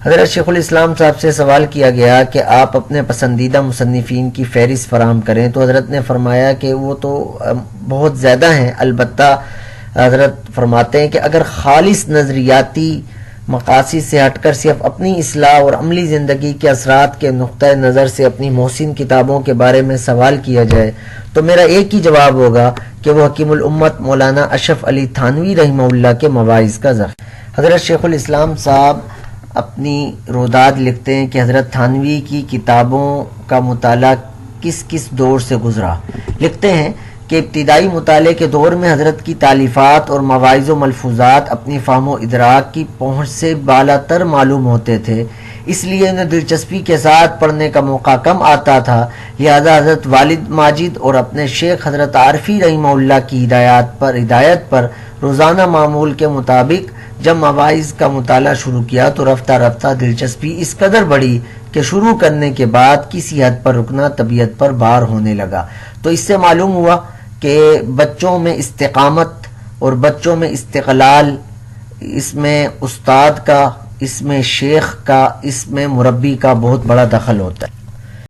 حضرت شیخ الاسلام صاحب سے سوال کیا گیا کہ آپ اپنے پسندیدہ مصنفین کی فہرست فراہم کریں، تو حضرت نے فرمایا کہ وہ تو بہت زیادہ ہیں، البتہ حضرت فرماتے ہیں کہ اگر خالص نظریاتی مقاصد سے ہٹ کر صرف اپنی اصلاح اور عملی زندگی کے اثرات کے نقطۂ نظر سے اپنی محسن کتابوں کے بارے میں سوال کیا جائے تو میرا ایک ہی جواب ہوگا کہ وہ حکیم الامت مولانا اشرف علی تھانوی رحمہ اللہ کے مواعظ کا ذخیرہ۔ حضرت شیخ الاسلام صاحب اپنی روداد لکھتے ہیں کہ حضرت تھانوی کی کتابوں کا مطالعہ کس کس دور سے گزرا۔ لکھتے ہیں کہ ابتدائی مطالعے کے دور میں حضرت کی تالیفات اور مواعظ و ملفوظات اپنی فہم و ادراک کی پہنچ سے بالا تر معلوم ہوتے تھے، اس لیے انہیں دلچسپی کے ساتھ پڑھنے کا موقع کم آتا تھا، لہذا حضرت والد ماجد اور اپنے شیخ حضرت عارفی رحمہ اللہ کی ہدایت پر روزانہ معمول کے مطابق جب مواعظ کا مطالعہ شروع کیا تو رفتہ رفتہ دلچسپی اس قدر بڑھی کہ شروع کرنے کے بعد کسی حد پر رکنا طبیعت پر بار ہونے لگا۔ تو اس سے معلوم ہوا کہ بچوں میں استقامت اور بچوں میں استقلال، اس میں استاد کا، اس میں شیخ کا، اس میں مربی کا بہت بڑا دخل ہوتا ہے۔